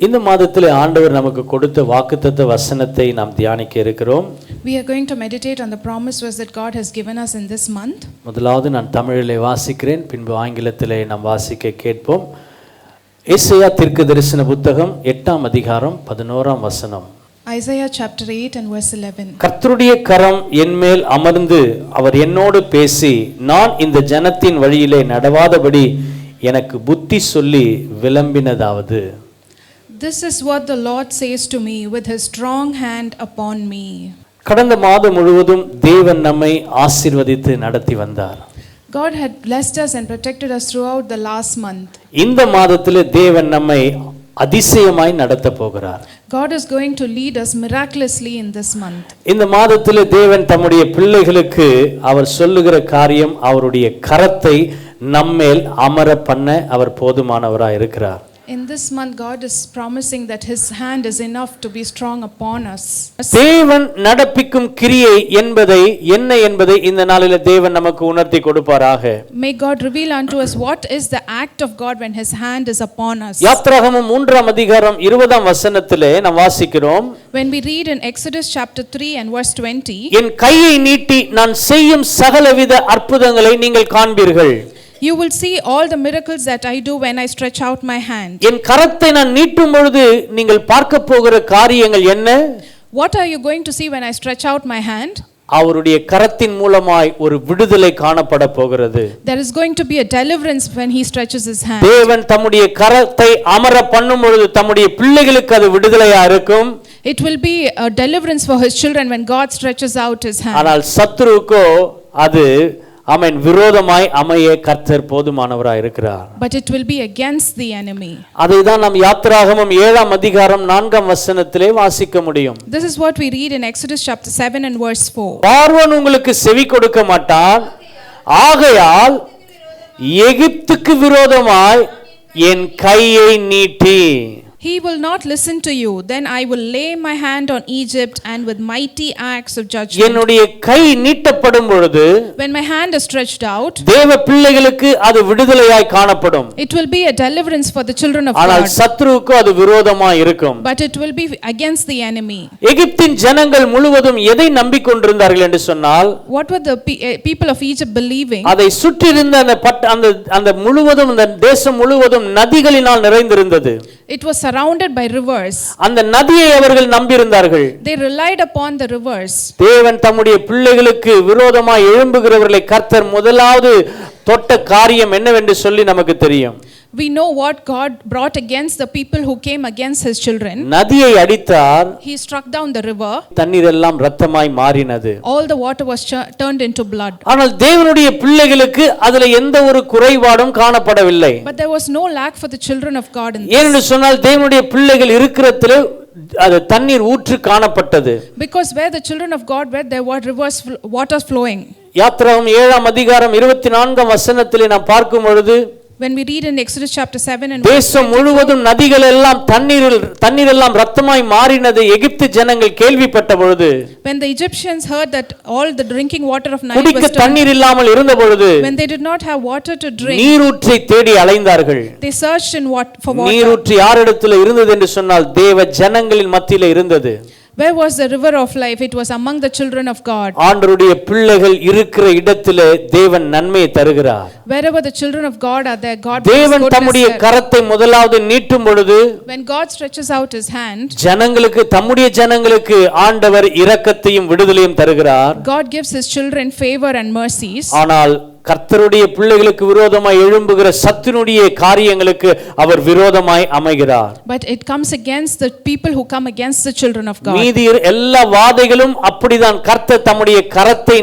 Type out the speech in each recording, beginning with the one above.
இந்த மாதத்திலே ஆண்டவர் நமக்கு கொடுத்த வாக்குத்தத்த வசனத்தை நாம் தியானிக்க இருக்கிறோம். We are going to meditate on the promise verse that God has given us in this month. முதலாவது நான் தமிழிலே வாசிக்கிறேன், பின்பு ஆங்கிலத்திலே நாம் வாசிக்க கேட்போம். ஏசாயா தீர்க்கதரிசன புத்தகம் 8ஆம் அதிகாரம் 11ஆம் வசனம். Isaiah chapter 8 and verse 11. கர்த்தருடைய கரம் என்மேல் அமர்ந்து அவர் என்னோடு பேசி, நான் இந்த ஜனத்தின் வழியிலே நடவாதபடி எனக்கு புத்தி சொல்லி விளம்பினதாவது. This is what the Lord says to me with his strong hand upon me. கடந்த மாதம் முழுவதும் தேவன் நம்மை ஆசீர்வதித்து நடத்தி வந்தார். God had blessed us and protected us throughout the last month. இந்த மாதத்திலே தேவன் நம்மை அதிசயமாய் நடத்த போகிறார். God is going to lead us miraculously in this month. இந்த மாதத்திலே தேவன் தம்முடைய பிள்ளைகளுக்கு அவர் சொல்லுகிற காரியம், அவருடைய கரத்தை நம்மேல் அமர பண்ண அவர் போதுமானவராய் இருக்கிறார். In this month, God is promising that his hand is enough to be strong upon us. தேவன் நடப்பிக்கும் கிரியை என்ன என்பதை இந்த நாளிலே தேவன் நமக்கு உணர்த்தி கொடுப்பாராக. May God reveal unto us what is the act of God when his hand is upon us. யாத்திராகமம் 3ஆம் அதிகாரம் 20ஆம் வசனத்திலே நாம் வாசிக்கிறோம். When we read in Exodus chapter 3 and verse 20, என் கையை நீட்டி நான் செய்யும் சகலவித அற்புதங்களை நீங்கள் காண்பீர்கள். You will see all the miracles that I do when I stretch out my hand. என் கரத்தை நான் நீட்டும் பொழுது நீங்கள் பார்க்க போகிற காரியங்கள் என்ன? What are you going to see when I stretch out my hand? அவருடைய கரத்தின் மூலமாய் ஒரு விடுதலை காணப்பட போகிறது. There is going to be a deliverance when he stretches his hand. தேவன் தம்முடைய கரத்தை அமர பண்ணும் பொழுது தம்முடைய பிள்ளைகளுக்கு அது விடுதலையா இருக்கும். It will be a deliverance for his children when God stretches out his hand. ஆனால் சத்துருக்கோ அது ஆமென் விரோதமாய் அமைய கர்த்தர் போதுமானவராய் இருக்கிறார். But it will be against the enemy. அதை தான் நாம் யாத்திராகமம் 7ஆம் அதிகாரம் 4ஆம் வசனத்திலே வாசிக்க முடியும். This is what we read in Exodus chapter 7 and verse 4. பார்வோன் உங்களுக்கு செவி கொடுக்க மாட்டான், ஆகையால் எகிப்துக்கு விரோதமாய் என் கையை நீட்டி. He will not listen to you. Then I will lay my hand on Egypt and with mighty acts of judgment. என்னுடைய கை நீட்டப்படும் பொழுது When my hand is stretched out, தேவ பிள்ளைகளுக்கு அது விடுதலையாய் காணப்படும். it will be a deliverance for the children of ஆனால் God. சத்துருவுக்கு அது விரோதமாய் இருக்கும். But it will be against the enemy. எகிப்தின் ஜனங்கள் முழுவதும் எதை நம்பிக்கொண்டிருந்தார்கள் என்று சொன்னால், What were the people of Egypt believing? அதை சுற்றியிருந்த அந்த முழுவதும், அந்த தேசம் முழுவதும் நதிகளினால் நிறைந்திருந்தது. It was surrounded by rivers. அந்த நதியை அவர்கள் நம்பியிருந்தார்கள். They relied upon the rivers. தேவன் தம்முடைய பிள்ளைகளுக்கு விரோதமாய் எழும்புகிறவர்களை கர்த்தர் முதலாவது தொட்ட காரியம் என்னவென்று சொல்லி நமக்கு தெரியும். We know what God brought against the people who came against his children. நதியை அடித்தார். He struck down the river. தண்ணீர் எல்லாம் இரத்தமாய் மாறினது. All the water was turned into blood. ஆனால் தேவனுடைய பிள்ளைகளுக்கு அதுல எந்த ஒரு குறைபாடும் காணப்படவில்லை. But there was no lack for the children of God in this. ஏனென்று சொன்னால் தேவனுடைய பிள்ளைகள் இருக்கிறதிலே அது தண்ணீர் ஊற்று காணப்பட்டது. Because where the children of God were, there were rivers, waters flowing. யாத்திராகமம் 7ஆம் அதிகாரம் 24ஆம் வசனத்திலே நாம் பார்க்கும் பொழுது, when we read in Exodus chapter 7 and தேசம் முழுவதும் நதிகள் எல்லாம் தண்ணீர் எல்லாம் இரத்தமாய் மாறினது எகிப்து ஜனங்கள் கேள்விப்பட்ட பொழுது, when the Egyptians heard that all the drinking water of Nile குடிக்க was தண்ணீர் இல்லாமல் இருந்த பொழுது, when they did not have water to drink, நீரூற்றை தேடி அலைந்தார்கள். they searched for water. நீரூற்று யாரிடத்தில் இருந்தது என்று சொன்னால் தேவ ஜனங்களின் மத்தியிலே இருந்தது. Where was the river of life? It was among the children of God. ஆண்டவருடைய பிள்ளைகள் இருக்கிற இடத்திலே தேவன் நன்மையை தருகிறார். Wherever the children of God are there, God தேவன் தம்முடைய கரத்தை முதலாவது நீட்டும் பொழுது, when God stretches out his hand, தம்முடைய ஜனங்களுக்கு ஆண்டவர் இரக்கத்தையும் விடுதலையும் தருகிறார். God gives his children favor and mercies. ஆனால் கர்த்தருடைய பிள்ளைகளுக்கு விரோதமாய் எழும்புகிற சத்துருடைய காரியங்களுக்கு அவர் விரோதமாய் அமைகிறார். But it comes against the people who come against the children of God. மீதி எல்லா வாதைகளும் அப்படிதான். கர்த்தர் தம்முடைய கரத்தை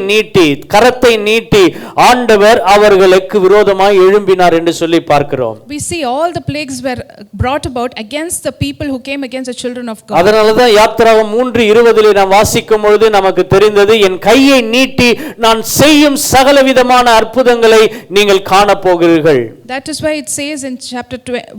நீட்டி ஆண்டவர் அவர்களுக்கு விரோதமாய் எழும்பினார் என்று சொல்லி பார்க்கிறோம். We see all the plagues were brought about against the people who came against the children of God. அதனால தான் யாத்திராகமம் 3:20 நாம் வாசிக்கும் பொழுது நமக்கு தெரிந்தது, என் கையை நீட்டி நான் செய்யும் சகலவிதமான அற்புதங்களை நீங்கள் காண போகிறீர்கள். That is why it says in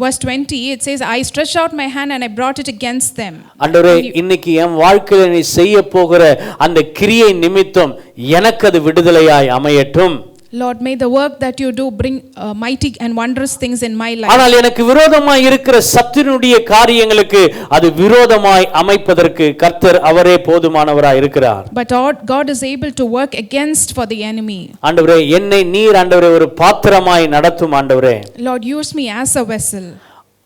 verse 20, it says, I stretched out my hand and I brought it against them. ஆண்டவரே, இன்னைக்கு என் வாழ்க்கையில நீ செய்ய போகிற அந்த கிரியை நிமித்தம் எனக்கு அது விடுதலையாய் அமையட்டும். Lord, may the work that you do bring mighty and wondrous things in my life. ஆனால் எனக்கு விரோதமாய் இருக்கிற சத்துருடைய காரியங்களுக்கு அது விரோதமாய் அமைப்பதற்கு கர்த்தர் அவரே போதுமானவராய் இருக்கிறார். But God is able to work against for the enemy. ஆண்டவரே என்னை நீர் ஆண்டவரே ஒரு பாத்திரமாய் நடத்தும் ஆண்டவரே. Lord, use me as a vessel.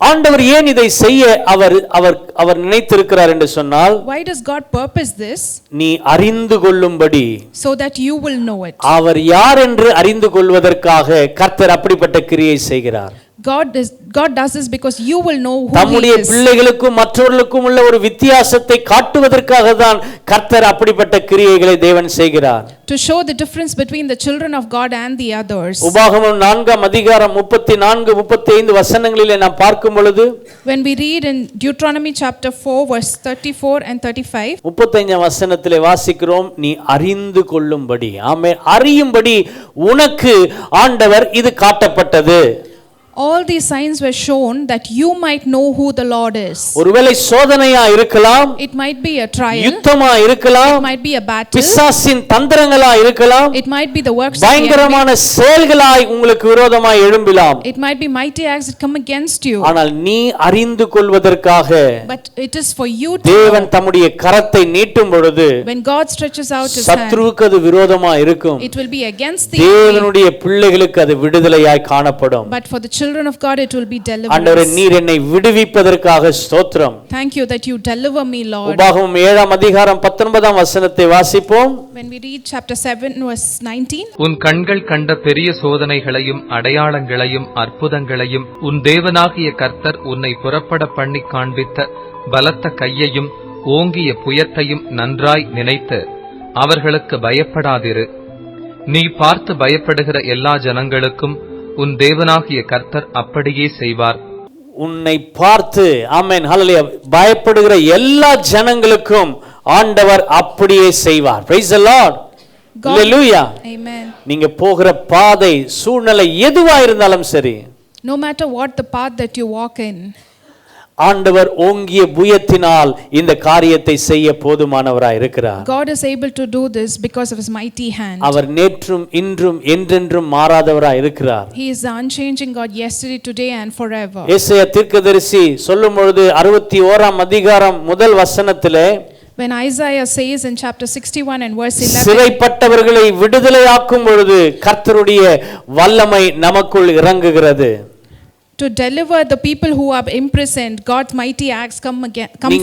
ஆண்டவர் ஏன் இதை செய்ய அவர் நினைத்திருக்கிறார் என்று சொன்னால், Why does God purpose this? நீ அறிந்து கொள்ளும்படி, so that you will know it. அவர் யார் என்று அறிந்து கொள்வதற்காக கர்த்தர் அப்படிப்பட்ட கிரியை செய்கிறார். God does this because you will know who தம்முடைய he is. பிள்ளைகளுக்கும் மற்றவர்களுக்கும் உள்ள ஒரு வித்தியாசத்தை காட்டுவதற்காக தான் கர்த்தர் அப்படிப்பட்ட கிரியைகளை தேவன் செய்கிறார். To show the difference between the children of God and the others. உபாகமம் 4ஆம் அதிகாரம் 34 35 வசனங்களிலே நாம் பார்க்கும் பொழுது, when we read in Deuteronomy chapter 4 verse 34 and 35, 35ஆம் வசனத்திலே வாசிக்கிறோம், நீ அறிந்து கொள்ளும்படி, ஆமென், அறியும்படி உனக்கு ஆண்டவர் இது காட்டப்பட்டது. all these signs were shown that you might know who the Lord is. ஒருவேளை சோதனையா இருக்கலாம், it might be a trial, யுத்தமா இருக்கலாம், it might be a battle, பிசாசின் தந்திரங்களா இருக்கலாம், it might be the works of the பயங்கரமான செயல்களாய் உங்களுக்கு விரோதமாய் எழும்பலாம், it might be mighty acts that come against you. ஆனால் நீ அறிந்து கொள்வதற்காக but it is for you to தேவன் தம்முடைய கரத்தை நீட்டும் பொழுது, when God stretches out his hand, சத்ருவுக்கு அது விரோதமா இருக்கும், it will be against the தேவனுடைய பிள்ளைகளுக்கு அது விடுதலையாய் காணப்படும். but for the children of God it will be deliverance. ஆண்டவரே நீர் என்னை விடுவிப்பதற்காக ஸ்தோத்திரம். thank you that you deliver me, Lord. உபாகமம் 7ஆம் அதிகாரம் 19ஆம் வசனத்தை வாசிப்போம். when we read chapter 7 verse 19, உன் கண்கள் கண்ட பெரிய சோதனைகளையும் அடையாளங்களையும் அற்புதங்களையும் உன் தேவனாகிய கர்த்தர் உன்னை புறப்பட பண்ணி காண்பித்த பலத்த கையையும் ஓங்கிய புயத்தையும் நன்றாய் நினைத்து அவர்களுக்கு பயப்படாதிரு. நீ பார்த்து பயப்படுகிற எல்லா ஜனங்களுக்கும் உன் தேவனாகிய கர்த்தர் அப்படியே செய்வார். உன்னை பார்த்து, ஆமென், ஹல்லேலூயா, பயப்படுகிற எல்லா ஜனங்களுக்கும் ஆண்டவர் அப்படியே செய்வார். praise the lord, hallelujah, amen. நீங்க போகிற பாதை சூழ்நிலை எதுவா இருந்தாலும் சரி, no matter what the path that you walk in, ஆண்டவர் ஓங்கிய புயத்தினால் இந்த காரியத்தை செய்ய போதுமானவராய் இருக்கிறார். God is able to do this because of his mighty hand. அவர் நேற்றும் இன்றும் என்றென்றும் மாறாதவராய் இருக்கிறார். he is the unchanging God yesterday, today and forever. ஏசாயா தீர்க்கதரிசி சொல்லும் பொழுது 61ஆம் அதிகாரம் முதல் வசனத்திலே, when Isaiah says in chapter 61 and verse 11, சிறைப்பட்டவர்களை விடுதலையாக்கும் பொழுது கர்த்தருடைய வல்லமை நமக்குள் இறங்குகிறது. to deliver the people who are imprisoned, God's mighty acts come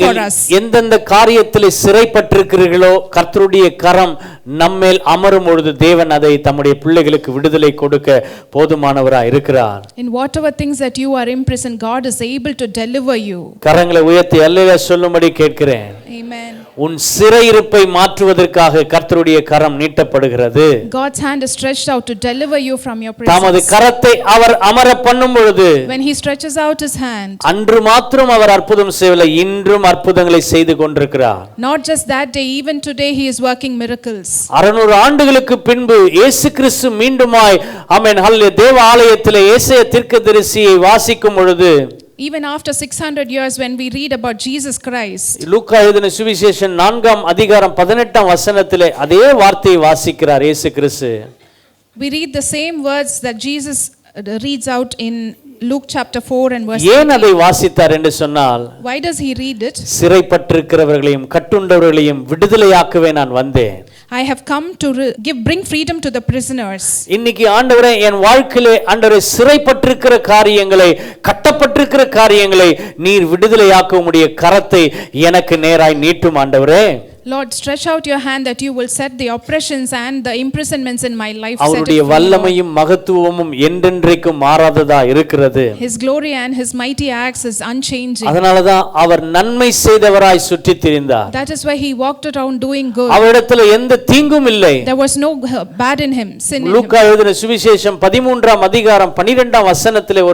for us. எந்தெந்த காரியத்திலே சிறைப்பட்டிருக்கிறீர்களோ கர்த்தருடைய கரம் நம்மேல் அமரும் பொழுது தேவன் அதை தம்முடைய பிள்ளைகளுக்கு விடுதலை கொடுக்க போதுமானவராய் இருக்கிறார். in whatever things that you are imprisoned, God is able to deliver you. கரங்களை உயர்த்தி அல்லேலூயா சொல்லும்படி கேட்கிறேன். amen. உன் சிறையிருப்பை மாற்றுவதற்காக கர்த்தருடைய கரம் நீட்டப்படுகிறது. God's hand is stretched out to deliver you from your prison. தமது கரத்தை அவர் அமர பண்ணும் பொழுது, when he stretches out his hand, அன்று மாத்திரம் அவர் அற்புதம் செய்யவில்லை, இன்றும் அற்புதங்களை செய்து கொண்டிருக்கிறார். not just that day, even today he is working miracles. 600 ஆண்டுகளுக்கு பின்பு இயேசு கிறிஸ்து மீண்டுமாய், ஆமென், ஹல்லேலூயா, தேவ ஆலயத்திலே ஏசாயா தீர்க்கதரிசியை வாசிக்கும் பொழுது, even after 600 years when we read about Jesus Christ, லூக்கா எழுதின சுவிசேஷம் 4ஆம் அதிகாரம் 18ஆம் வசனத்திலே அதே வார்த்தையை வாசிக்கிறார் இயேசு கிறிஸ்து. we read the same words that Jesus reads out in Luke chapter 4 and verse 18. ஏன் அதை வாசித்தார் என்று சொன்னால், why does he read it? சிறைப்பட்டிருக்கிறவர்களையும் கட்டுண்டவர்களையும் விடுதலையாக்கவே நான் வந்தேன். I have come to bring freedom to the prisoners. இன்னைக்கு ஆண்டவரே என் வாழ்க்கையிலே ஆண்டவரே சிறைப்பட்டிருக்கிற காரியங்களை, கட்டப்பட்டிருக்கிற காரியங்களை நீர் விடுதலையாக்க உம்முடைய கரத்தை எனக்கு நேராய் நீட்டும் ஆண்டவரே. Lord, stretch out your hand that you will set the oppressions and the imprisonments in my life. அவருடைய வல்லமையும் மகத்துவமும் என்றென்றைக்கும் மாறாததா இருக்கிறது. his glory and his mighty acts is unchanging. அதனால தான் அவர் நன்மை செய்தவராய் சுற்றித் திரிந்தார். that is why he walked around doing good. அவரிடத்தில் எந்த தீங்கும் இல்லை. there was no bad in him, sin in him. லூக்கா எழுதின சுவிசேஷம் 13ஆம் அதிகாரம் 12ஆம் வசனத்திலே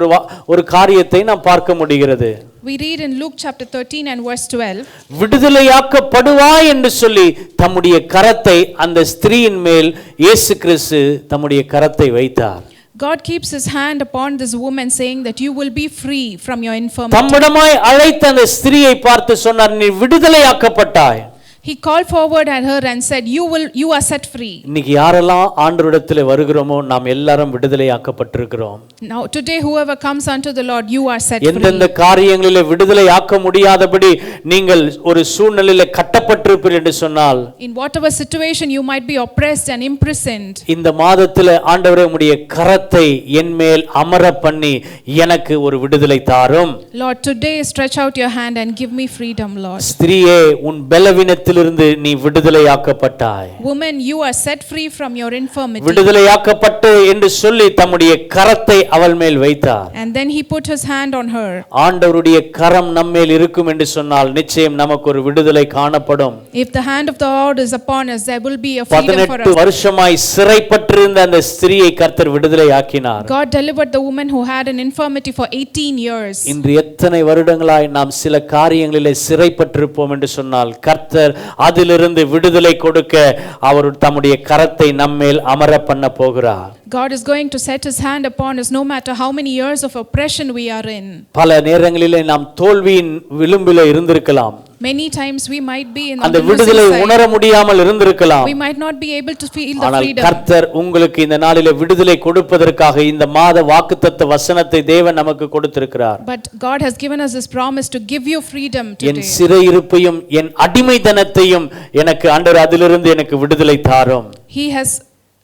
ஒரு காரியத்தை நாம் பார்க்க முடிகிறது. we read in Luke chapter 13 and verse 12, விடுதலையாக்கப்படுவாய் என்று சொல்லி தம்முடைய கரத்தை அந்த ஸ்திரீயின் மேல் இயேசு கிறிஸ்து தம்முடைய கரத்தை வைத்தார். God keeps his hand upon this woman saying that you will be free from your infirmity. தம்மிடமாய் அழைத்த அந்த ஸ்திரீயை பார்த்து சொன்னார், நீ விடுதலையாக்கப்பட்டாய். He called forward at her and said, you are set free. இன்னைக்கு யாரெல்லாம் ஆண்டவரிடத்தில் வருகிறோமோ நாம் எல்லாரும் விடுதலையாக்கப்பட்டிருக்கிறோம். Now today whoever comes unto the Lord, you are set free. எந்தெந்த காரியங்களிலே விடுதலையாக்க முடியாதபடி நீங்கள் ஒரு சூழ்நிலையில கட்டப்பட்டிருப்பீர்கள் என்று சொன்னால், In whatever situation you might be oppressed and imprisoned, இந்த மாதத்திலே ஆண்டவரே உம்முடைய கரத்தை என்மேல் அமர பண்ணி எனக்கு ஒரு விடுதலை தாரும். Lord, today stretch out your hand and give me freedom, Lord. ஸ்திரியே, உன் பலவீனத்திலிருந்து நீ விடுதலையாக்கப்பட்டாய். Woman, you are set free from your infirmity. விடுதலையாக்கப்பட்டு என்று சொல்லி தம்முடைய கரத்தை அவள் மேல் வைத்தார். And then he put his hand on her. ஆண்டவருடைய கரம் நம்மேல் இருக்கும் என்று சொன்னால் நிச்சயம் நமக்கு ஒரு விடுதலை காணப்படும். If the hand of the Lord is upon us, there will be a freedom for 18 us. வருஷமாய் சிறைப்பட்டிருந்த அந்த ஸ்திரியை கர்த்தர் விடுதலையாக்கினார். God delivered the woman who had an infirmity for 18 years. இன்று எத்தனை வருடங்களாய் நாம் சில காரியங்களிலே சிறைப்பட்டிருப்போம் என்று சொன்னால் கர்த்தர் அதிலிருந்து விடுதலை கொடுக்க அவர் தம்முடைய கரத்தை நம்மேல் அமர பண்ண போகிறார். God is going to set his hand upon us no matter how many years of oppression we are in. பல நேரங்களிலே நாம் தோல்வியின் விளிம்பிலே இருந்திருக்கலாம். Many times we might be in அந்த the விடுதலை losing உணர side. முடியாமல் இருந்திருக்கலாம். We might not be able to feel the ஆனால் freedom. கர்த்தர் உங்களுக்கு இந்த நாளிலே விடுதலை கொடுப்பதற்காக இந்த மாத வாக்குத்தத்த வசனத்தை தேவன் நமக்கு கொடுத்திருக்கிறார். But God has given us this promise to give you freedom N today. சிறையிருப்பையும் என் அடிமைத்தனத்தையும் எனக்கு ஆண்டவர் அதிலிருந்து எனக்கு விடுதலை தாரும். He has,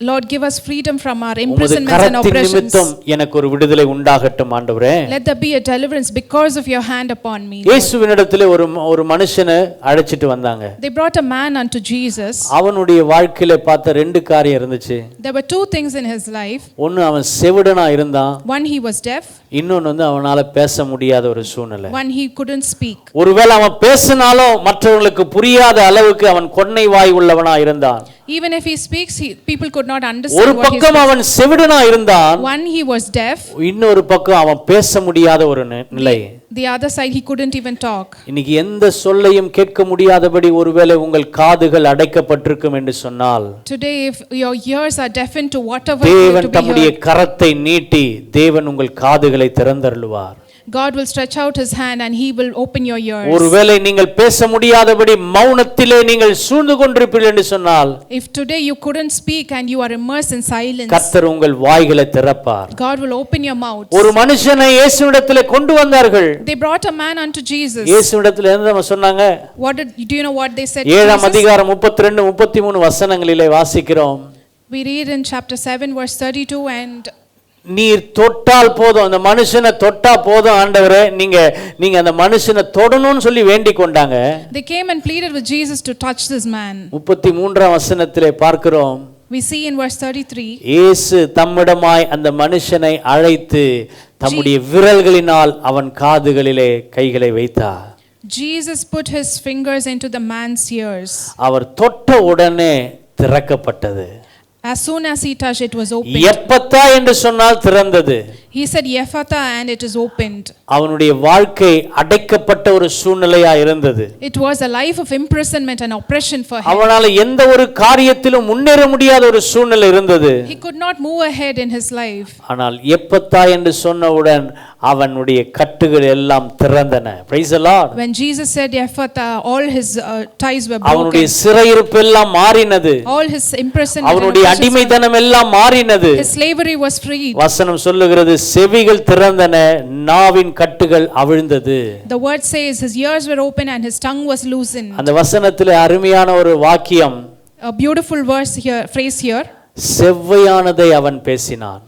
Lord, give us freedom from our உமது imprisonments and கரத்தின் oppressions. நிமித்தம் எனக்கு ஒரு விடுதலை உண்டாகட்டும் ஆண்டவரே. Let there be a deliverance because of your hand upon me. Lord. இயேசுவினிடத்திலே ஒரு மனுஷனை அழைச்சிட்டு வந்தாங்க. They brought a man unto Jesus. அவனுடைய வாழ்க்கையில பார்த்த ரெண்டு காரியம் இருந்துச்சு. There were two things in his life. ஒன்னு அவன் செவிடனா இருந்தான். One, he was deaf. இன்னொன்னு அவனால பேச முடியாத ஒரு சூழ்நிலை. One, he couldn't speak. ஒருவேளை அவன் பேசினாலும் மற்றவர்களுக்கு புரியாத அளவுக்கு அவன் கொன்னை வாய் உள்ளவனா இருந்தான். Even if he speaks, people could not ஒரு understand what he பக்கம் said. அவன் செவிடனா இருந்தான். One, he was deaf. இன்னொரு பக்கம் அவன் பேச முடியாத ஒரு நிலை. The other side, he couldn't even talk. இன்னைக்கு எந்த சொல்லையும் கேட்க முடியாதபடி ஒருவேளை உங்கள் காதுகள் அடைக்கப்பட்டிருக்கும் என்று சொன்னால், Today, if your ears are deafened to whatever you தேவன் to be தம்முடைய heard, கரத்தை நீட்டி தேவன் உங்கள் காதுகளை திறந்தருளுவார். God will stretch out his hand and he will open your ears. ஒருவேளை நீங்கள் பேச முடியாதபடி மௌனத்திலே நீங்கள் சூழ்ந்து கொண்டிருப்பீர்கள் என்று சொன்னால், If today you couldn't speak and you are immersed in silence, கர்த்தர் உங்கள் வாய்களை திறப்பார். God will open your mouth. ஒரு மனுஷனை இயேசுவிடத்திலே கொண்டு வந்தார்கள். They brought a man unto Jesus. இயேசுவிடத்திலே என்ன சொன்னாங்க? Do you know what they said to 7ஆம் Jesus? அதிகாரம் 32 33 வசனங்களிலே வாசிக்கிறோம். We read in chapter 7 verse 32, and நீர் தொட்டால் போதும், அந்த மனுஷனை தொட்டா போதும் ஆண்டவரே, நீங்க அந்த மனுஷனை தொடணும்னு சொல்லி வேண்டிக் கொண்டாங்க. they came and pleaded with Jesus to touch this man. 33ஆம் வசனத்திலே பார்க்கிறோம். We see in verse 33, இயேசு தம்மிடமாய் அந்த மனுஷனை அழைத்து தம்முடைய விரல்களினால் அவன் காதுகளிலே கைகளை வைத்தார். Jesus put his fingers into the man's ears. அவர் தொட்ட உடனே திறக்கப்பட்டது. As soon as he touched, it was opened. எப்பத்தா என்று சொன்னால் திறந்தது. He said Yephatha, and it is opened. அவனுடைய வாழ்க்கை அடைக்கப்பட்ட ஒரு சூழ்நிலையா இருந்தது. It was a life of imprisonment and oppression for him. அவனால எந்த ஒரு காரியத்திலும் முன்னேற முடியாத ஒரு சூழ்நிலை இருந்தது. He could not move ahead in his life. ஆனால் எப்பத்தா என்று சொன்னவுடன் அவனுடைய கட்டுகள் எல்லாம் திறந்தன. Praise the Lord. When Jesus said Yephatha, all his ties were அவனுடைய broken. சிறையிருப்பு எல்லாம் மாறினது. All his imprisonment and அவனுடைய oppressions அடிமைத்தனம் எல்லாம் மாறினது. his slavery was freed. வசனம் சொல்லுகிறது, செவிகள் திறந்தன, நாவின் கட்டுகள் அவிழ்ந்தது. The word says his ears were open and his tongue was loosened. அந்த வசனத்திலே அருமையான ஒரு வாக்கியம், A beautiful verse here, phrase here. செவ்வையானதை அவன் பேசினான்.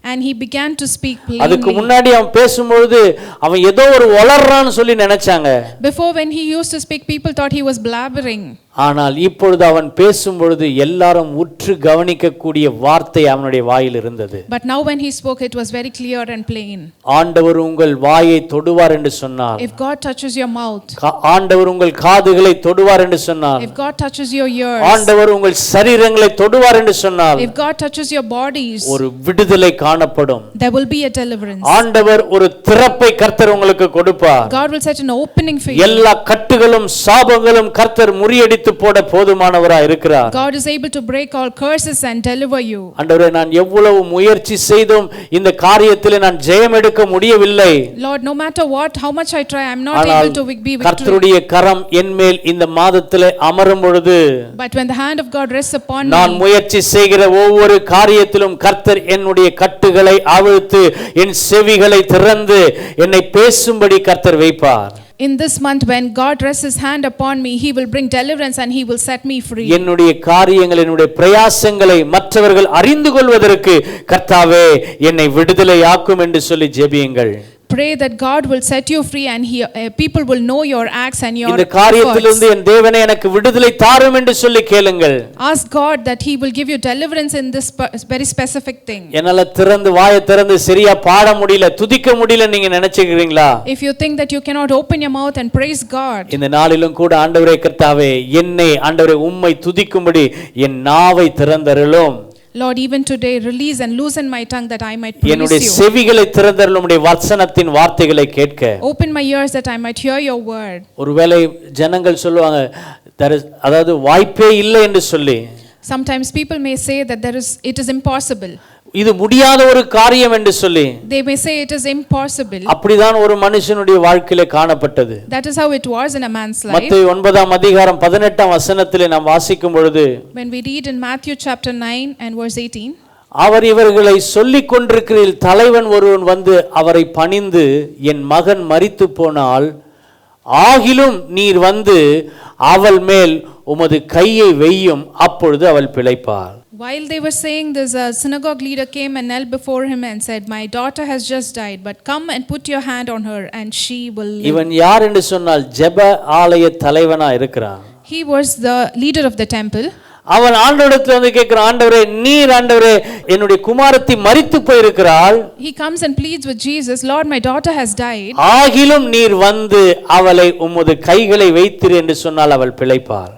And he began to speak அதுக்கு plainly. முன்னாடி அவன் பேசும்பொழுது அவன் ஏதோ ஒரு வளர்றான்னு சொல்லி நினைச்சாங்க. Before, when he used to speak, people thought he was blabbering. ஆனால் இப்பொழுது அவன் பேசும்பொழுது எல்லாரும் உற்று கவனிக்கக்கூடிய வார்த்தை அவனுடைய வாயில் இருந்தது. But now when he spoke, it was very clear and plain. ஆண்டவர் உங்கள் வாயை தொடுவார் என்று சொன்னார். If God touches your mouth, ஆண்டவர் உங்கள் காதுகளை தொடுவார் என்று சொன்னார். if God touches your ears, ஆண்டவர் உங்கள் சரீரங்களை தொடுவார் என்று சொன்னார். if God touches your bodies, ஒரு விடுதலை காணப்படும். there will be a deliverance. ஆண்டவர் ஒரு திறப்பை கர்த்தர் உங்களுக்கு கொடுப்பார். God will set an opening for you. எல்லா கட்டுகளும் சாபங்களும் கர்த்தர் முறியடித்து முறித்து போட போதுமானவராய் இருக்கிறார். God is able to break all curses and deliver you. ஆண்டவரே, நான் எவ்வளவு முயற்சி செய்தும் இந்த காரியத்திலே நான் ஜெயம் எடுக்க முடியவில்லை. Lord, no matter how much I try, I'm not able to be victorious. கர்த்தருடைய கரம் என்மேல் இந்த மாதத்திலே அமரும் பொழுது, But when the hand of God rests upon me, நான் முயற்சி செய்கிற ஒவ்வொரு காரியத்திலும் கர்த்தர் என்னுடைய கட்டுகளை அவிழ்த்து என் செவிகளை திறந்து என்னை பேசும்படி கர்த்தர் வைப்பார். in this month, when God rests his hand upon me, he will bring deliverance and he will set me free. என்னுடைய காரியங்கள், என்னுடைய பிரயாசங்களை மற்றவர்கள் அறிந்து கொள்வதற்கு கர்த்தாவே என்னை விடுதலையாக்கும் என்று சொல்லி ஜெபியுங்கள். Pray that God will set you free and people will know your acts and your இந்த காரியத்திலிருந்து என் தேவனே எனக்கு விடுதலை தாரும் என்று சொல்லி கேளுங்கள். Ask God that he will give you deliverance in this very specific thing. என்னால வாயை திறந்து சரியா பாட முடியல, துதிக்க முடியல நீங்க நினைச்சுக்கிறீங்களா? If you think that you cannot open your mouth and praise God, இந்த நாளிலும் கூட ஆண்டவரே கர்த்தாவே, என்னை ஆண்டவரே உம்மை துதிக்கும்படி என் நாவை திறந்தருளும். Lord, even today release and loosen my tongue that I might praise என்னுடைய you. செவிகளை திறந்தருளும் உம்முடைய வசனத்தின் வார்த்தைகளை கேட்க. Open my ears that I might hear your word. ஒருவேளை ஜனங்கள் சொல்லுவாங்க, அதாவது வாய்ப்பே இல்லை என்று சொல்லி. Sometimes people may say that it is impossible. இது முடியாத ஒரு காரியம் என்று சொல்லி. They may say it is impossible. அப்படிதான் ஒரு மனுஷனுடைய வாழ்க்கையிலே காணப்பட்டது. That is how it was in a man's life. மத்தேயு 9:18 வசனத்திலே நாம் வாசிக்கும் பொழுது, When we read in Matthew chapter 9 and verse 18, அவர் இவர்களை சொல்லிக் கொண்டிருக்கிறதில் தலைவன் ஒருவன் வந்து அவரை பணிந்து, என் மகன் மரித்து போனால் ஆகிலும் நீர் வந்து அவள் மேல் உமது கையை வையும், அப்பொழுது அவள் பிழைப்பாள். While they were saying this, a synagogue leader came and knelt before him and said, my daughter has just died, but come and put your hand on her and she will live. இவன் யார் என்று சொன்னால் ஜெப ஆலய தலைவனா இருக்கிறான். He was the leader of the temple. அவன் ஆண்டவரிடத்தில் வந்து கேட்கிறான், ஆண்டவரே நீர் ஆண்டவரே என்னுடைய குமாரத்தி மரித்து போயிருக்கிறாள். He comes and pleads with Jesus, Lord, my daughter has died. ஆகிலும் நீர் வந்து அவளை உமது கைகளை வைத்திரு என்று சொன்னால் அவள் பிழைப்பாள்.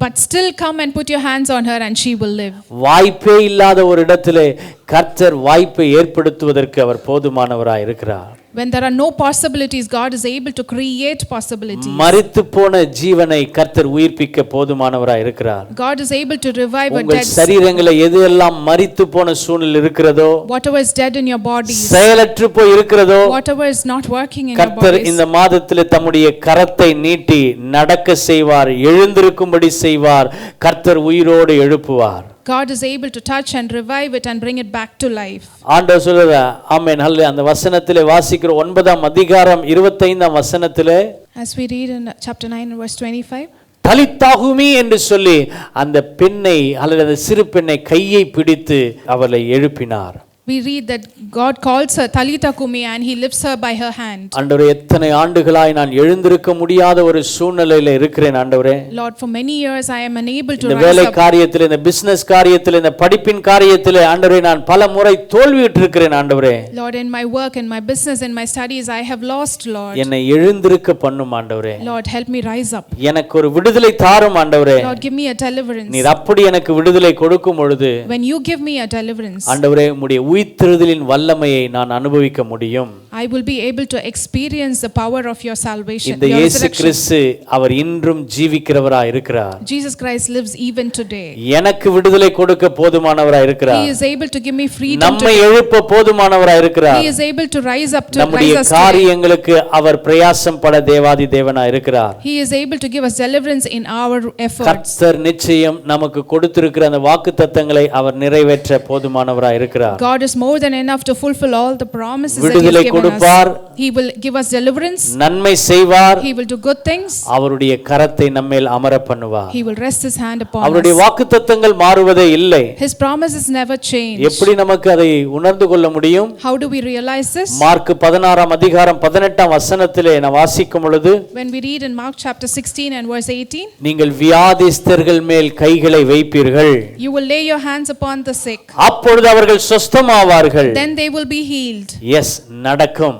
But still come and put your hands on her and she will live. வாய்ப்பே இல்லாத ஒரு இடத்திலே கர்த்தர் வாய்ப்பை ஏற்படுத்துவதற்கு அவர் போதுமானவராய் இருக்கிறார். When there are no possibilities, God is able to create possibilities. மரித்து போன ஜீவனை கர்த்தர் உயிர்ப்பிக்க போதுமானவராய் இருக்கிறார். God is able to revive a உங்கள் dead சரீரங்களை எதெல்லாம் மரித்து போன சூழ்நிலை இருக்கிறதோ, whatever is dead in your bodies, செயலற்று போய் இருக்கிறதோ, whatever is not working in your கர்த்தர் bodies, இந்த மாதத்திலே தம்முடைய கரத்தை நீட்டி நடக்க செய்வார், எழுந்திருக்கும்படி செய்வார், கர்த்தர் உயிரோடு எழுப்புவார். God is able to touch and revive it and bring it back to life. ஆண்டவர் சொல்றார், ஆமென். ஹல்லேலூயா. அந்த வசனத்திலே வாசிக்கிற 9:25 வசனத்திலே, As we read in chapter 9 and verse 25, தலித்தாகுமி என்று சொல்லி அந்த பெண்ணை அல்லது அந்த சிறு பெண்ணை கையை பிடித்து அவளை எழுப்பினார். we read that God calls her Talitha Kumi and he lifts her by her hand. ஆண்டவரே, எத்தனை ஆண்டுகளாய் நான் எழுந்திருக்க முடியாத ஒரு சூழ்நிலையில இருக்கிறேன் ஆண்டவரே. Lord, for many years I am unable to இந்த rise வேலை up. காரியத்திலே, இந்த பிசினஸ் காரியத்திலே, இந்த படிப்பின் காரியத்திலே ஆண்டவரே நான் பல முறை தோல்வியுற்று இருக்கிறேன் ஆண்டவரே. Lord, in my work, in my business, in my studies, I have lost, Lord. என்னை எழுந்திருக்க பண்ணும் ஆண்டவரே. Lord, help me rise up. எனக்கு ஒரு விடுதலை தாரும் ஆண்டவரே. Lord, give me a deliverance. நீர் அப்படி எனக்கு விடுதலை கொடுக்கும் பொழுது When you give me a deliverance, ஆண்டவரே உம்முடைய உயிர்த்தெழுதலின் வல்லமையை நான் அனுபவிக்க முடியும். I will be able to experience the power of your salvation. இந்த இயேசு கிறிஸ்து அவர் இன்றும் ஜீவிக்கிறவராய் இருக்கிறார். Jesus Christ lives even today. எனக்கு விடுதலை கொடுக்க போதுமானவராய் இருக்கிறார். He is able to give me freedom. நம்மை எழுப்ப போதுமானவராய் இருக்கிறார். He is able to rise up to நம்முடைய rise us காரியங்களுக்கு அவர் பிரயாசம் பட தேவாதி தேவனாய் இருக்கிறார். He is able to give us deliverance in our efforts. கர்த்தர் நிச்சயம் நமக்கு கொடுத்திருக்கிற அந்த வாக்குத்தத்தங்களை அவர் நிறைவேற்ற போதுமானவராய் இருக்கிறார். God is more than enough to fulfill all the promises that he விடுதலை has given கொடுப்பார். us. He will give us deliverance. நன்மை செய்வார். He will do good things. அவருடைய கரத்தை நம்மேல் அமர பண்ணுவார். He will rest his hand upon அவருடைய us. வாக்குத்தத்தங்கள் மாறுவதே இல்லை. His promises never change. எப்படி நமக்கு அதை உணர்ந்து கொள்ள முடியும்? How do we realize this? Mark 16:18 வசனத்திலே நான் வாசிக்கும் பொழுது, When we read in Mark chapter 16 and verse 18, நீங்கள் வியாதிஸ்தர்கள் மேல் கைகளை வைப்பீர்கள், you will lay your hands upon the sick, அப்பொழுது அவர்கள் சுஸ்தமாவார்கள். then they will be healed. Yes, நடக்கும்.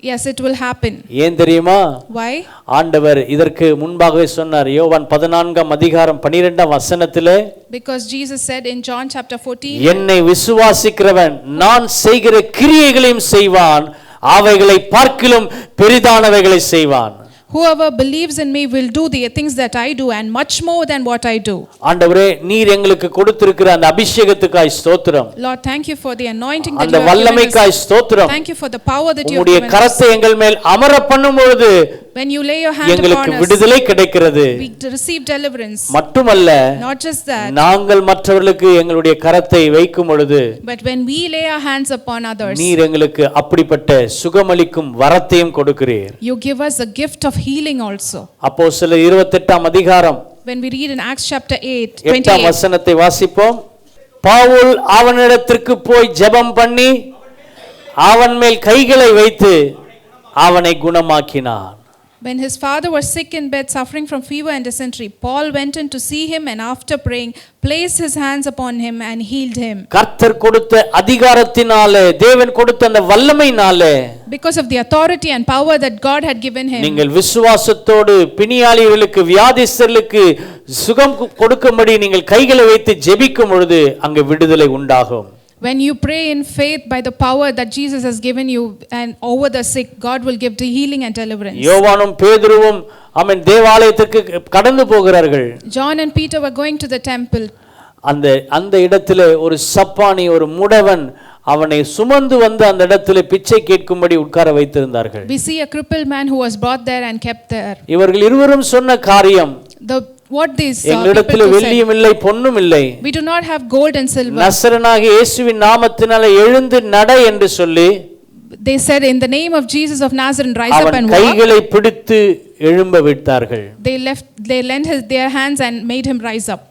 Yes, it will happen. ஏன் தெரியுமா? Why? ஆண்டவர் இதற்கு முன்பாகவே சொன்னார். யோவான் 14:12 வசனத்திலே, Because Jesus said in John chapter 14, என்னை விசுவாசிக்கிறவன் நான் செய்கிற கிரியைகளையும் செய்வான், அவைகளை பார்க்கிலும் பெரிதானவைகளை செய்வான். Whoever believes in me will do the things that I do and much more than what I do. ஆண்டவரே நீர் எங்களுக்கு கொடுத்திருக்கிற அந்த அபிஷேகத்துக்காய் ஸ்தோத்திரம். Lord, thank you for the anointing that அந்த you have given வல்லமைக்காய் us. ஸ்தோத்திரம். Thank you for the power that you have உம்முடைய given us. கரத்தை எங்கள் மேல் அமர பண்ணும்போது When you lay your hand upon எங்களுக்கு us, விடுதலை கிடைக்கிறது. we receive deliverance. மட்டுமல்ல, Not just that, நாங்கள் மற்றவர்களுக்கு எங்களுடைய கரத்தை வைக்கும் பொழுது but when we lay our hands upon others, நீர் எங்களுக்கு அப்படிப்பட்ட சுகமளிக்கும் வரத்தையும் கொடுக்கிறீர். you give us a gift of healing also. அப்போஸ்தலர் 28ஆம் அதிகாரம் When we read in Acts chapter 8, 8ஆம் 28, வசனத்தை வாசிப்போம். பவுல் அவனிடத்திற்கு போய் ஜெபம் பண்ணி அவன் மேல் கைகளை வைத்து அவனை குணமாக்கினான். when his father was sick in bed suffering from fever and dysentery, Paul went in to see him and after praying placed his hands upon him and healed him. கர்த்தர் கொடுத்த அதிகாரத்தினாலே, தேவன் கொடுத்த அந்த வல்லமையினாலே, Because of the authority and power that God had given him, நீங்கள் விசுவாசத்தோடு பிணியாளிகளுக்கு, வியாதிஸ்தர்களுக்கு சுகம் கொடுக்கும்படி நீங்கள் கைகளை வைத்து ஜெபிக்கும் பொழுது அங்கு விடுதலை உண்டாகும். when you pray in faith by the power that Jesus has given you and over the sick, God will give the healing and deliverance. யோவானும் பேதுருவும் ஆமென் தேவாலயத்துக்கு கடந்து போகிறார்கள். John and Peter were going to the temple. அந்த இடத்திலே ஒரு சப்பானி, ஒரு முடவன் அவனை சுமந்து வந்து அந்த இடத்திலே பிச்சை கேட்கும்படி உட்கார வைத்திருந்தார்கள். We see a crippled man who was brought there and kept there. இவர்கள் இருவரும் சொன்ன காரியம், What these எங்களிடத்திலே people வெள்ளியும் இல்லை பொன்னும் இல்லை, we do not have gold and silver. நசரனாகிய இயேசுவின் நாமத்தினாலே எழுந்து நட என்று சொல்லி They said, in the name of Jesus of Nazareth, rise up அவன் and walk. கைகளை பிடித்து எழும்ப விட்டார்கள். They lent their hands and made him rise up.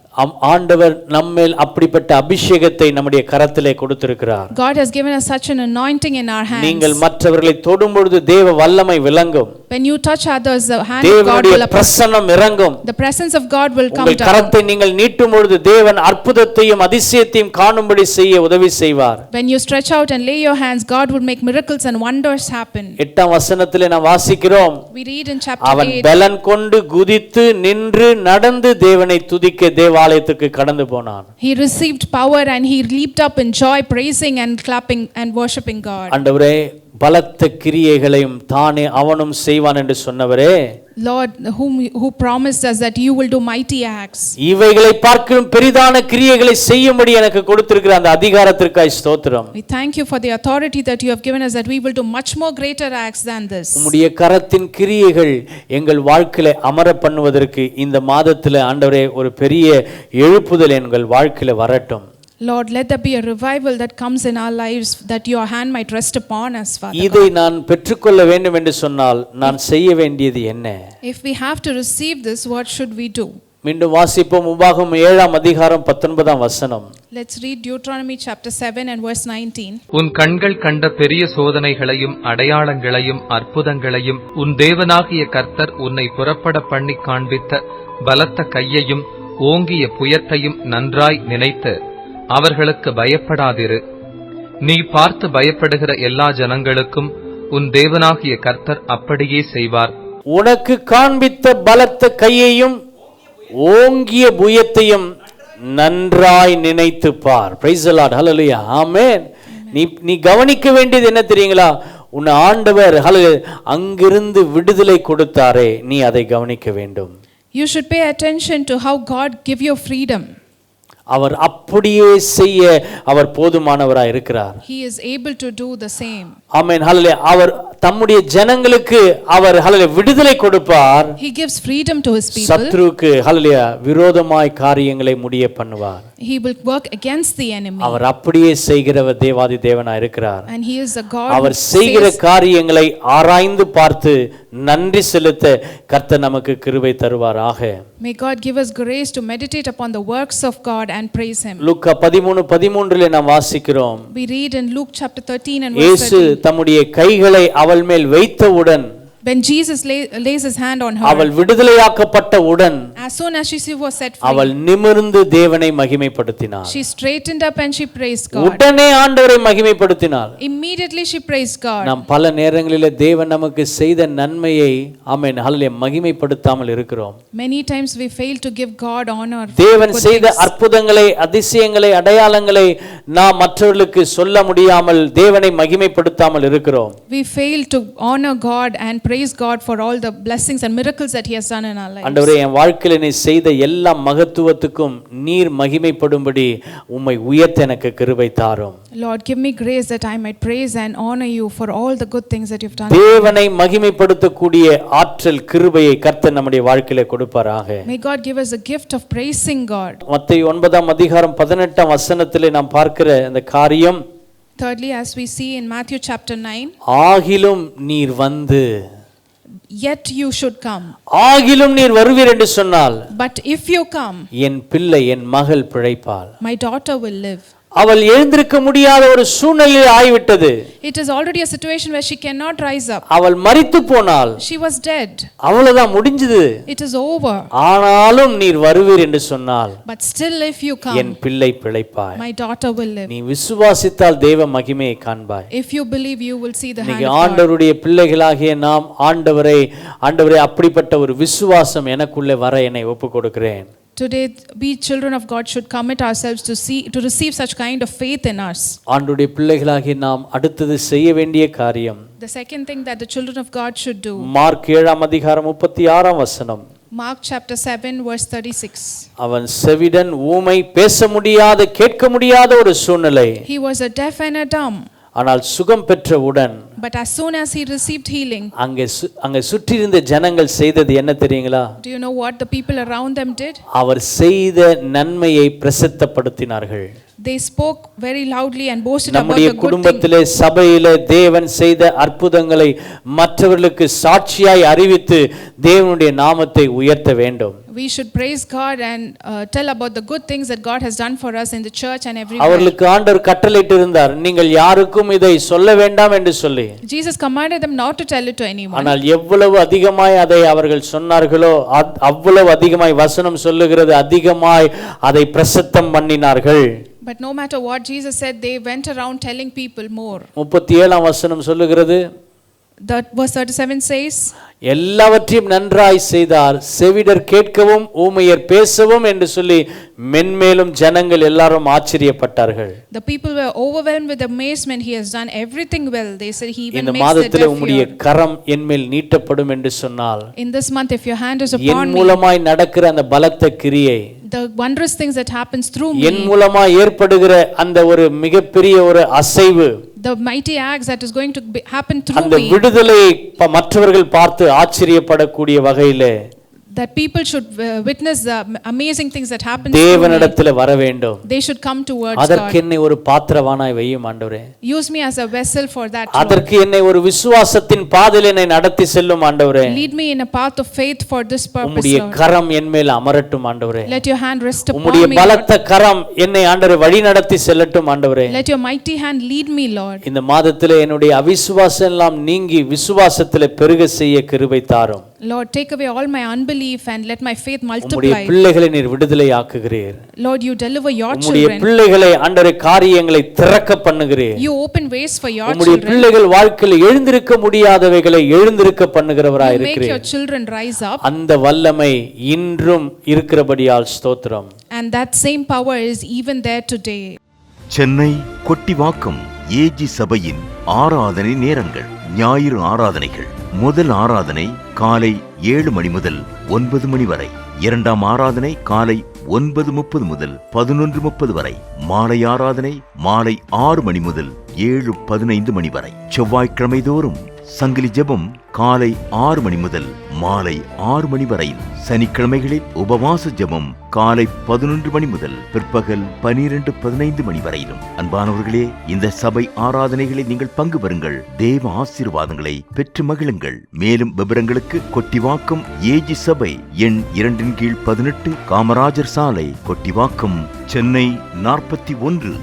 ஆண்டவர் நம்மேல் அப்படிப்பட்ட அபிஷேகத்தை நம்முடைய கரத்திலே கொடுத்திருக்கிறார். God has given us such an anointing in our hands. நீங்கள் மற்றவர்களை தொடும் பொழுது தேவ வல்லமை விளங்கும். When you touch others, the hand of God will appear. பிரசன்னம் இறங்கும். The presence of God will come உங்கள் down. கரத்தை நீங்கள் நீட்டும் பொழுது தேவன் அற்புதத்தையும் அதிசயத்தையும் காணும்படி செய்ய உதவி செய்வார். When you stretch out and lay your hands, God will make miracles and wonders happen. 8ஆம் வசனத்திலே நாம் வாசிக்கிறோம், We read in chapter அவன் 8, பலன் கொண்டு குதித்து நின்று நடந்து தேவனை துதிக்க தேவாலயத்துக்கு கடந்து போனான். he received power and he leaped up in joy, praising and clapping and worshiping God. ஆண்டவரே, பலத்த கிரியைகளையும் தானே அவனும் செய்வான் என்று சொன்னவரே, Lord, who promised us that you will do mighty acts. இவைகளை பார்க்கும் பெரிதான கிரியைகளை செய்யும்படி எனக்கு கொடுத்திருக்கிற அந்த அதிகாரத்திற்காய் ஸ்தோத்திரம். We thank you for the authority that you have given us, that we will do much more greater acts than this. உம்முடைய கரத்தின் கிரியைகள் எங்கள் வாழ்க்கையில அமர பண்ணுவதற்கு இந்த மாதத்துல ஆண்டவரே ஒரு பெரிய எழுப்புதல் எங்கள் வாழ்க்கையில வரட்டும். Lord, let there be a revival that comes in our lives, that your hand might rest upon us, Father இதை God. நான் பெற்றுக்கொள்ள வேண்டும் என்று சொன்னால் நான் செய்ய வேண்டியது என்ன? If we have to receive this, what should we do? மீண்டும் வாசிப்போம். உபாகமம் 7ஆம் அதிகாரம் 19ஆம் வசனம். Let's read Deuteronomy chapter 7 and verse 19. உன் கண்கள் கண்ட பெரிய சோதனைகளையும் அடையாளங்களையும் அற்புதங்களையும் உன் தேவனாகிய கர்த்தர் உன்னை புறப்பட பண்ணி காண்பித்த பலத்த கையையும் ஓங்கிய புயத்தையும் நன்றாய் நினைத்து அவர்களுக்கு பயப்படாதிரு. நீ பார்த்து பயப்படுகிற எல்லா ஜனங்களுக்கும் உன் தேவனாகிய கர்த்தர் அப்படியே செய்வார். உனக்கு காண்பித்த பலத்த கையையும் ஓங்கிய புயத்தையும் நன்றாய் நினைத்து பார். Praise the Lord. ஹல்லேலூயா. ஆமென். நீ கவனிக்க வேண்டியது என்ன தெரியுங்களா? உன் ஆண்டவர் அங்கிருந்து விடுதலை கொடுத்தாரே, நீ அதை கவனிக்க வேண்டும். You should pay attention to how God give you freedom. அவர் அப்படியே செய்ய அவர் போதுமானவராய் இருக்கிறார். He is able to do the same. ஆமென். ஹல்லேலூயா. அவர் தம்முடைய ஜனங்களுக்கு அவர் ஹல்லேலூயா விடுதலை கொடுப்பார். He gives freedom to his people. சத்ருவுக்கு ஹல்லேலூயா விரோதமாய் காரியங்களை முடிய பண்ணுவார். He will work against the enemy. அவர் அப்படியே செய்கிறவர் தேவாதி தேவனாய் இருக்கிறார். And he is a God our who செய்கிற says, காரியங்களை ஆராய்ந்து பார்த்து நன்றி செலுத்த கர்த்தர் நமக்கு கிருபை தருவாராக. may God give us grace to meditate upon the works of God and praise him. லூக்கா 13:13 நாம் வாசிக்கிறோம். We read in Luke chapter 13 and verse இயேசு 13. தம்முடைய கைகளை அவள் மேல் வைத்தவுடன், When Jesus lays his hand on her, அவள் விடுதலையாக்கப்பட்டவுடன் as soon as she was set அவள் free, நிமிர்ந்து தேவனை மகிமைப்படுத்தினாள். she straightened up and she praised God. உடனே ஆண்டவரை மகிமைப்படுத்தினாள். Immediately she praised God. நாம் பல நேரங்களிலே தேவன் நமக்கு செய்த நன்மையை ஆமென் ஹல்லேலூயா மகிமைப்படுத்தாமல் இருக்கிறோம். Many times we fail to give God honor. தேவன் for செய்த things. அற்புதங்களை, அதிசயங்களை, அடையாளங்களை நாம் மற்றவர்களுக்கு சொல்ல முடியாமல் தேவனை மகிமைப்படுத்தாமல் இருக்கிறோம். We fail to honor God and praise praise God for all the blessings and miracles that He has done in our lives. ஆண்டவரே, என் வாழ்க்கையில நீ செய்த எல்லா மகத்துவத்துக்கும் நீர் மகிமைப்படும்படி உம்மை உயர்த்த எனக்கு கிருபை தாரும். Lord, give me grace that I might praise and honor you for all the good things that you've done. தேவனை மகிமைப்படுத்தக்கூடிய ஆற்றல் கிருபையை கர்த்தர் நம்முடைய வாழ்க்கையில கொடுப்பாராக. May God give us a gift of praising God. மத்தேயு 9:18 நாம் பார்க்கிற அந்த காரியம், Thirdly, as we see in Matthew chapter 9, ஆகிலும் நீர் வந்து, yet you should come. ஆகிலும் நீர் வருவீர் என்று சொன்னால், But if you come, என் பிள்ளை, என் மகள் பிழைப்பாள். my daughter will live. அவள் எழுந்திருக்க முடியாத ஒரு சூழ்நிலை ஆகிவிட்டது. It is already a situation where she cannot rise up. அவள் மரித்து போனாள். She was dead. அவ்வளவுதான், முடிஞ்சது. It is over. ஆனாலும் நீர் வருவீர் என்று சொன்னால், But still if you come, என் பிள்ளை பிழைப்பாய். my daughter will live. நீ விசுவாசித்தால் தேவ மகிமையை காண்பாய். If you believe, you will see the hand இன்னைக்கு of God. ஆண்டவருடைய பிள்ளைகளாகிய நாம் ஆண்டவரே அப்படிப்பட்ட ஒரு விசுவாசம் எனக்குள்ளே வர என்னை ஒப்புக் கொடுக்கிறேன். Today, we children of God should commit ourselves to receive such kind of faith in us. ஆண்டவருடைய பிள்ளைகளாகிய நாம் அடுத்தது செய்ய வேண்டிய காரியம், The second thing that the children of God should do, mark 7:36. Mark chapter 7 verse 36. அவன் செவிடன், ஊமை, பேச முடியாத, கேட்க முடியாத ஒரு சூழ்நிலை. He was a deaf and a dumb. ஆனால் சுகம் பெற்றவுடன், But as soon as he received healing, அங்கே சுற்றியிருந்த ஜனங்கள் செய்தது என்ன தெரியுங்களா? do you know what the people around them did? அவர் செய்த நன்மையை பிரசித்தப்படுத்தினார்கள். They spoke very loudly and boasted about நம்முடைய the good thing. குடும்பத்திலே, சபையிலே தேவன் செய்த அற்புதங்களை மற்றவர்களுக்கு சாட்சியாய் அறிவித்து தேவனுடைய நாமத்தை உயர்த்த வேண்டும். We should praise God and tell about the good things that God has done for us in the church and everywhere. அவர்களுக்கு ஆண்டவர் கட்டளையிட்டு இருந்தார், நீங்கள் யாருக்கும் இதை சொல்ல வேண்டாம் என்று சொல்லி. Jesus commanded them not to tell it to anyone. ஆனால் எவ்வளவு அதிகமாய் அதை அவர்கள் சொன்னார்களோ அவ்வளவு அதிகமாய் வசனம் சொல்லுகிறது, அதிகமாய் அதை பிரசித்தம் பண்ணினார்கள். But no matter what Jesus said, they went around telling people more. 37 வசனம் சொல்லுகிறது, That verse 37 says, எல்லாவற்றையும் நன்றாய் செய்தார், செவிடர் கேட்கவும் ஊமையர் பேசவும் என்று சொல்லி மென்மேலும் ஜனங்கள் எல்லாரும் ஆச்சரியப்பட்டார்கள். the people were overwhelmed with amazement. He has done everything well. They said he even இந்த makes the மாதத்திலே deaf உம்முடைய hear. கரம் என்மேல் நீட்டப்படும் என்று சொன்னால், In this month, if your hand is N upon me, மூலமாய் நடக்கிற அந்த பலத்த கிரியை, the wondrous things that happens through N me, மூலமாய் ஏற்படுகிற அந்த ஒரு மிகப்பெரிய ஒரு அசைவு, the mighty acts that is going to happen through அந்த me, விடுதலையை மற்றவர்கள் பார்த்து ஆச்சரியப்படக்கூடிய வகையிலே that people should witness the amazing things that happen through me. தேவனிடத்தில் வர வேண்டும். They should come towards அதற்கு God. என்னை ஒரு பாத்திரவானாய் வையும் ஆண்டவரே. Use me as a vessel for that, Lord. அதற்கு என்னை ஒரு விசுவாசத்தின் பாதையில் என்னை நடத்தி செல்லும் ஆண்டவரே. Lead me in a path of faith for this purpose, உம்முடைய Lord. கரம் என் மேல் அமரட்டும் ஆண்டவரே. Let your hand rest upon உம்முடைய me, Lord. பலத்த கரம் என்னை ஆண்டவரே வழி நடத்தி செல்லட்டும் ஆண்டவரே. Let your mighty hand lead me, Lord. இந்த மாதத்திலே என்னுடைய அவிசுவாசம் எல்லாம் நீங்கி விசுவாசத்திலே பெருக செய்ய கிருபை தாரும். Lord, take away all my unbelief and let my faith உம்முடைய multiply. பிள்ளைகளை நீர் விடுதலை ஆக்குகிறீர். Lord, you deliver your உம்முடைய children. பிள்ளைகளை ஆண்டவரே காரியங்களை திறக்க பண்ணுகிறீர். You open ways for your உம்முடைய children. பிள்ளைகள் வாழ்க்கையில் எழுந்திருக்க முடியாதவைகளை எழுந்திருக்க பண்ணுகிறவராய் You make இருக்கிறீர். your children rise up, அந்த வல்லமை இன்றும் இருக்கிறபடியால் ஸ்தோத்திரம். and that same power is even there today. Chennai Kottivakkam AG சபையின் ஆராதனை நேரங்கள். ஞாயிறு ஆராதனைகள். முதல் ஆராதனை காலை 7 மணி முதல் 9 மணி வரை. இரண்டாம் ஆராதனை காலை 9:30 முதல் 11:30 வரை. மாலை ஆராதனை மாலை 6 மணி முதல் 7:15 மணி வரை. செவ்வாய்க்கிழமை தோறும் சங்கிலி ஜெபம் காலை 6 மணி முதல் மாலை 6 மணி வரையில். சனிக்கிழமைகளில் உபவாச ஜெபம் காலை 11 மணி முதல் பிற்பகல் 12:15 மணி வரையிலும். அன்பானவர்களே, இந்த சபை ஆராதனைகளை நீங்கள் பங்கு பெறுங்கள். தேவ ஆசீர்வாதங்களை பெற்று மகிழுங்கள். மேலும் விவரங்களுக்கு கொட்டிவாக்கம் ஏஜி சபை எண் 2/18 காமராஜர் சாலை, கொட்டிவாக்கம், சென்னை 41